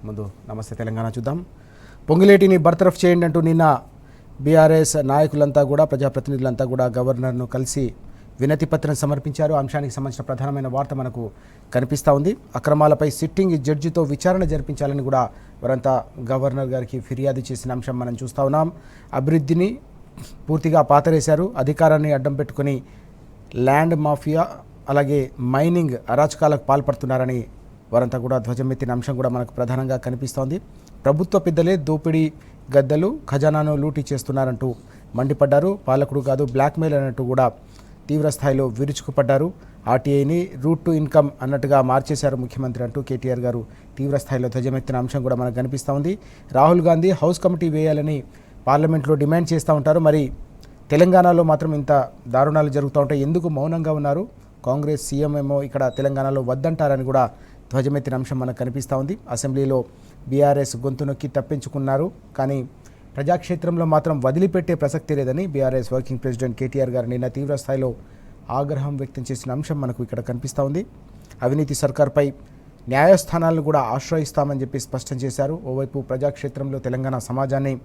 ముందు నమస్తే తెలంగాణ చూద్దాం. పొంగులేటిని బర్తరఫ్ చేయండి అంటూ నిన్న బీఆర్ఎస్ నాయకులంతా కూడా ప్రజాప్రతినిధులంతా కూడా గవర్నర్ను కలిసి వినతి పత్రం సమర్పించారు. అంశానికి సంబంధించిన ప్రధానమైన వార్త మనకు కనిపిస్తూ ఉంది. అక్రమాలపై సిట్టింగ్ జడ్జితో విచారణ జరిపించాలని కూడా వారంతా గవర్నర్ గారికి ఫిర్యాదు చేసిన అంశం మనం చూస్తూ ఉన్నాం. అభివృద్ధిని పూర్తిగా పాతరేశారు, అధికారాన్ని అడ్డం పెట్టుకుని ల్యాండ్ మాఫియా అలాగే మైనింగ్ అరాచకాలకు పాల్పడుతున్నారని వారంతా కూడా ధ్వజమెత్తిన అంశం కూడా మనకు ప్రధానంగా కనిపిస్తోంది. ప్రభుత్వ పెద్దలే దోపిడీ గద్దలు ఖజానాను లూటీ చేస్తున్నారంటూ మండిపడ్డారు. పాలకుడు కాదు బ్లాక్మెయిల్ అన్నట్టు కూడా తీవ్ర స్థాయిలో విరుచుకుపడ్డారు. ఆర్టీఐని రూట్ టు ఇన్కమ్ అన్నట్టుగా మార్చేశారు ముఖ్యమంత్రి అంటూ కేటీఆర్ గారు తీవ్ర స్థాయిలో ధ్వజమెత్తిన అంశం కూడా మనకు కనిపిస్తూ ఉంది. రాహుల్ గాంధీ హౌస్ కమిటీ వేయాలని పార్లమెంట్లో డిమాండ్ చేస్తూ ఉంటారు. మరి తెలంగాణలో మాత్రం ఇంత దారుణాలు జరుగుతూ ఉంటాయి, ఎందుకు మౌనంగా ఉన్నారు? కాంగ్రెస్ సీఎం ఏమో ఇక్కడ తెలంగాణలో వద్దంటారని కూడా ధ్వజమెత్తిన అంశం మనకు కనిపిస్తూ ఉంది. అసెంబ్లీలో బీఆర్ఎస్ గొంతు నొక్కి తప్పించుకున్నారు, కానీ ప్రజాక్షేత్రంలో మాత్రం వదిలిపెట్టే ప్రసక్తి లేదని బీఆర్ఎస్ వర్కింగ్ ప్రెసిడెంట్ కేటీఆర్ గారు నిన్న తీవ్ర స్థాయిలో ఆగ్రహం వ్యక్తం చేసిన అంశం మనకు ఇక్కడ కనిపిస్తూ ఉంది. అవినీతి సర్కార్పై న్యాయస్థానాలను కూడా ఆశ్రయిస్తామని చెప్పి స్పష్టం చేశారు. ఓవైపు ప్రజాక్షేత్రంలో తెలంగాణ సమాజాన్ని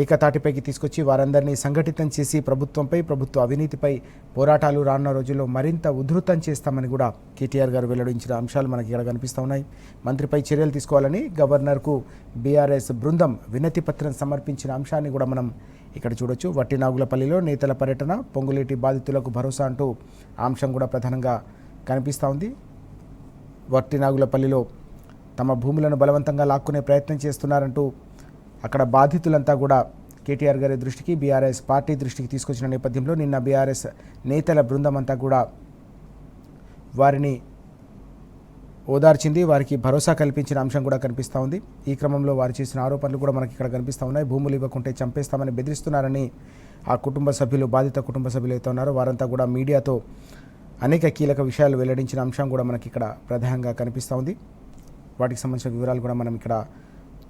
ఏకతాటిపైకి తీసుకొచ్చి వారందరినీ సంఘటితం చేసి ప్రభుత్వంపై, ప్రభుత్వ అవినీతిపై పోరాటాలు రానున్న రోజుల్లో మరింత ఉధృతం చేస్తామని కూడా కేటీఆర్ గారు వెల్లడించిన అంశాలు మనకి ఇక్కడ కనిపిస్తూ ఉన్నాయి. మంత్రిపై చర్యలు తీసుకోవాలని గవర్నర్కు బీఆర్ఎస్ బృందం వినతి పత్రం సమర్పించిన అంశాన్ని కూడా మనం ఇక్కడ చూడొచ్చు. వట్టినాగులపల్లిలో నేతల పర్యటన, పొంగులేటి బాధితులకు భరోసా అంటూ ఆ అంశం కూడా ప్రధానంగా కనిపిస్తూ ఉంది. వట్టినాగులపల్లిలో తమ భూములను బలవంతంగా లాక్కునే ప్రయత్నం చేస్తున్నారంటూ అక్కడ బాధితులంతా కూడా కేటీఆర్ గారి దృష్టికి, బీఆర్ఎస్ పార్టీ దృష్టికి తీసుకొచ్చిన నేపథ్యంలో నిన్న బీఆర్ఎస్ నేతల బృందం అంతా కూడా వారిని ఓదార్చింది, వారికి భరోసా కల్పించిన అంశం కూడా కనిపిస్తూ ఉంది. ఈ క్రమంలో వారు చేసిన ఆరోపణలు కూడా మనకి ఇక్కడ కనిపిస్తూ ఉన్నాయి. భూములు ఇవ్వకుంటే చంపేస్తామని బెదిరిస్తున్నారని ఆ కుటుంబ సభ్యులు, బాధిత కుటుంబ సభ్యులు అయితే ఉన్నారో వారంతా కూడా మీడియాతో అనేక కీలక విషయాలు వెల్లడించిన అంశం కూడా మనకి ఇక్కడ ప్రధానంగా కనిపిస్తూ ఉంది. వాటికి సంబంధించిన వివరాలు కూడా మనం ఇక్కడ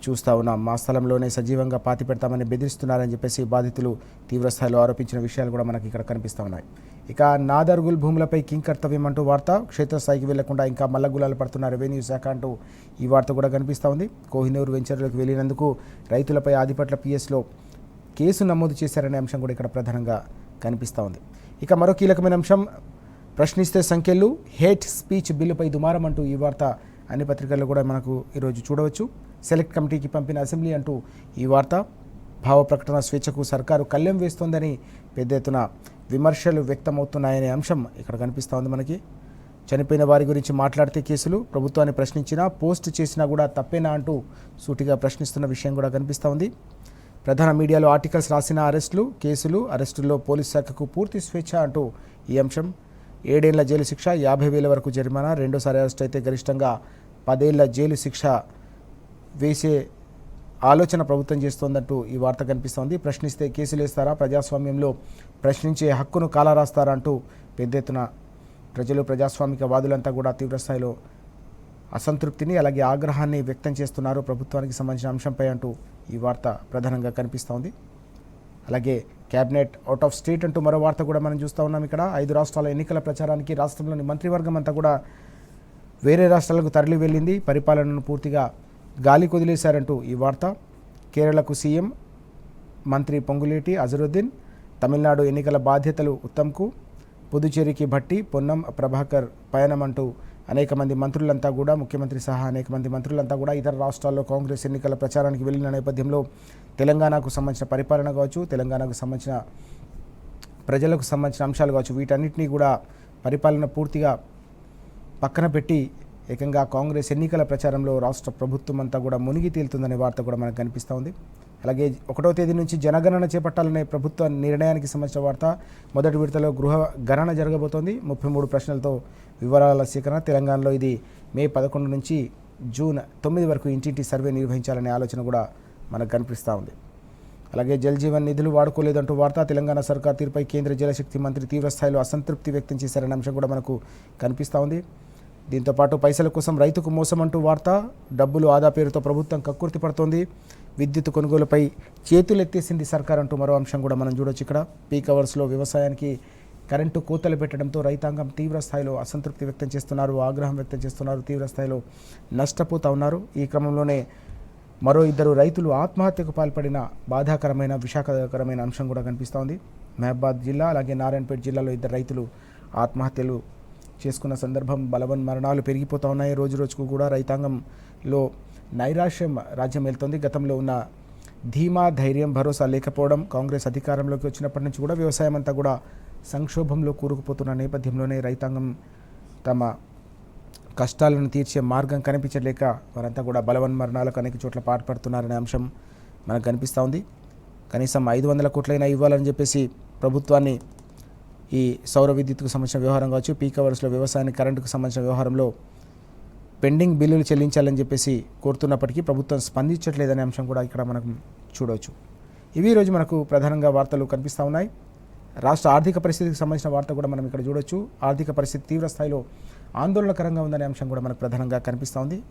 చూస్తూ ఉన్నాం. మా స్థలంలోనే సజీవంగా పాతి పెడతామని బెదిరిస్తున్నారని చెప్పేసి బాధితులు తీవ్రస్థాయిలో ఆరోపించిన విషయాలు కూడా మనకి ఇక్కడ కనిపిస్తూ ఉన్నాయి. ఇక నాదర్గుల్ భూములపై కింగ్ కర్తవ్యం అంటూ వార్త, క్షేత్రస్థాయికి వెళ్లకుండా ఇంకా మల్లగులాలు పడుతున్న రెవెన్యూ శాఖ అంటూ ఈ వార్త కూడా కనిపిస్తూ ఉంది. కోహినూరు వెంచర్లకు వెళ్ళినందుకు రైతులపై ఆదిపట్ల పిఎస్లో కేసు నమోదు చేశారనే అంశం కూడా ఇక్కడ ప్రధానంగా కనిపిస్తూ ఉంది. ఇక మరో కీలకమైన అంశం, ప్రశ్నిస్తే సంఖ్యలు హేట్ స్పీచ్ బిల్లుపై దుమారం అంటూ ఈ వార్త అన్ని పత్రికల్లో కూడా మనకు ఈరోజు చూడవచ్చు. సెలెక్ట్ కమిటీకి పంపిన అసెంబ్లీ అంటూ ఈ వార్త, భావ ప్రకటన స్వేచ్ఛకు సర్కారు కళ్లెం వేస్తోందని పెద్ద ఎత్తున విమర్శలు వ్యక్తమవుతున్నాయనే అంశం ఇక్కడ కనిపిస్తూ ఉంది మనకి. చనిపోయిన వారి గురించి మాట్లాడితే కేసులు, ప్రభుత్వాన్ని ప్రశ్నించినా పోస్ట్ చేసినా కూడా తప్పేనా అంటూ సూటిగా ప్రశ్నిస్తున్న విషయం కూడా కనిపిస్తూ ఉంది. ప్రధాన మీడియాలో ఆర్టికల్స్ రాసిన అరెస్టులు, కేసులు, అరెస్టుల్లో పోలీస్ శాఖకు పూర్తి స్వేచ్ఛ అంటూ ఈ అంశం. 7 ఏళ్ల జైలు శిక్ష, 50,000 వరకు జరిమానా, రెండోసారి అరెస్ట్ అయితే గరిష్టంగా 10 ఏళ్ల జైలు శిక్ష వేసే ఆలోచన ప్రభుత్వం చేస్తోందంటూ ఈ వార్త కనిపిస్తోంది. ప్రశ్నిస్తే కేసులు వేస్తారా, ప్రజాస్వామ్యంలో ప్రశ్నించే హక్కును కాలరాస్తారా అంటూ పెద్ద ఎత్తున ప్రజలు, ప్రజాస్వామిక వాదులంతా కూడా తీవ్రస్థాయిలో అసంతృప్తిని అలాగే ఆగ్రహాన్ని వ్యక్తం చేస్తున్నారు ప్రభుత్వానికి సంబంధించిన అంశంపై అంటూ ఈ వార్త ప్రధానంగా కనిపిస్తోంది. అలాగే క్యాబినెట్ అవుట్ ఆఫ్ స్టేట్ అంటూ మరో వార్త కూడా మనం చూస్తూ ఉన్నాం. ఇక్కడ 5 రాష్ట్రాల ఎన్నికల ప్రచారానికి రాష్ట్రంలోని మంత్రివర్గం అంతా కూడా వేరే రాష్ట్రాలకు తరలి వెళ్ళింది, పరిపాలనను పూర్తిగా గాలి కొదిలేశారంటూ ఈ వార్త. కేరళకు సీఎం మంత్రి పొంగులేటి అజరుద్దీన్, తమిళనాడు ఎన్నికల బాధ్యతలు ఉత్తమ్కు, పుదుచేరికి భట్టి, పొన్నం ప్రభాకర్ పయనం అంటూ అనేక మంది మంత్రులంతా కూడా, ముఖ్యమంత్రి సహా అనేక మంది మంత్రులంతా కూడా ఇతర రాష్ట్రాల్లో కాంగ్రెస్ ఎన్నికల ప్రచారానికి వెళ్ళిన నేపథ్యంలో తెలంగాణకు సంబంధించిన పరిపాలన కావచ్చు, తెలంగాణకు సంబంధించిన ప్రజలకు సంబంధించిన అంశాలు కావచ్చు, వీటన్నిటినీ కూడా పరిపాలన పూర్తిగా పక్కన పెట్టి ఏకంగా కాంగ్రెస్ ఎన్నికల ప్రచారంలో రాష్ట్ర ప్రభుత్వం అంతా కూడా మునిగి తేలుతుందనే వార్త కూడా మనకు కనిపిస్తూ ఉంది. అలాగే 1వ తేదీ నుంచి జనగణన చేపట్టాలనే ప్రభుత్వ నిర్ణయానికి సంబంధించిన వార్త. మొదటి విడతలో గృహ గణన జరగబోతోంది. 33 ప్రశ్నలతో వివరాల సేకరణ. తెలంగాణలో ఇది మే 11 నుంచి జూన్ 9 వరకు ఇంటింటి సర్వే నిర్వహించాలనే ఆలోచన కూడా మనకు కనిపిస్తూ ఉంది. అలాగే జల్ జీవన్ నిధులు వాడుకోలేదంటూ వార్త. తెలంగాణ సర్కార్ తీరుపై కేంద్ర జలశక్తి మంత్రి తీవ్రస్థాయిలో అసంతృప్తి వ్యక్తం చేశారనే అంశం కూడా మనకు కనిపిస్తూ ఉంది. దీంతోపాటు పైసల కోసం రైతుకు మోసం అంటూ వార్త. డబ్బులు ఆదా పేరుతో ప్రభుత్వం కక్కుర్తి పడుతోంది. విద్యుత్ కొనుగోలుపై చేతులెత్తేసింది సర్కార్ అంటూ మరో అంశం కూడా మనం చూడొచ్చు. ఇక్కడ పీక్ అవర్స్లో వ్యవసాయానికి కరెంటు కోతలు పెట్టడంతో రైతాంగం తీవ్ర స్థాయిలో అసంతృప్తి వ్యక్తం చేస్తున్నారు, ఆగ్రహం వ్యక్తం చేస్తున్నారు, తీవ్ర స్థాయిలో నష్టపోతూ ఉన్నారు. ఈ క్రమంలోనే మరో 2 రైతులు ఆత్మహత్యకు పాల్పడిన బాధాకరమైన విషాదకరమైన అంశం కూడా కనిపిస్తోంది. మహబాద్ జిల్లా అలాగే నారాయణపేట జిల్లాలో 2 రైతులు ఆత్మహత్యలు చేసుకున్న సందర్భం బలవన్మరణాలు పెరిగిపోతూ ఉన్నాయి. రోజు రోజుకు కూడా రైతాంగంలో నైరాశ్యం రాజ్యం వెళ్తోంది. గతంలో ఉన్న ధీమా, ధైర్యం, భరోసా లేకపోవడం, కాంగ్రెస్ అధికారంలోకి వచ్చినప్పటి నుంచి కూడా వ్యవసాయం అంతా కూడా సంక్షోభంలో కూరుకుపోతున్న నేపథ్యంలోనే రైతాంగం తమ కష్టాలను తీర్చే మార్గం కనిపించలేక వారంతా కూడా బలవన్మరణాలకు అనేక చోట్ల పాటుపడుతున్నారనే అంశం మనకు కనిపిస్తూ ఉంది. కనీసం 500 కోట్లైనా ఇవ్వాలని చెప్పేసి ప్రభుత్వాన్ని ఈ సౌర విద్యుత్కు సంబంధించిన వ్యవహారం కావచ్చు, పీక్ అవర్స్లో వ్యవసాయానికి కరెంటుకు సంబంధించిన వ్యవహారంలో పెండింగ్ బిల్లులు చెల్లించాలని చెప్పేసి కోరుతున్నప్పటికీ ప్రభుత్వం స్పందించట్లేదనే అంశం కూడా ఇక్కడ మనం చూడవచ్చు. ఇవి ఈరోజు మనకు ప్రధానంగా వార్తలు కనిపిస్తూ ఉన్నాయి. రాష్ట్ర ఆర్థిక పరిస్థితికి సంబంధించిన వార్త కూడా మనం ఇక్కడ చూడొచ్చు. ఆర్థిక పరిస్థితి తీవ్ర స్థాయిలో ఆందోళనకరంగా ఉందనే అంశం కూడా మనకు ప్రధానంగా కనిపిస్తూ ఉంది.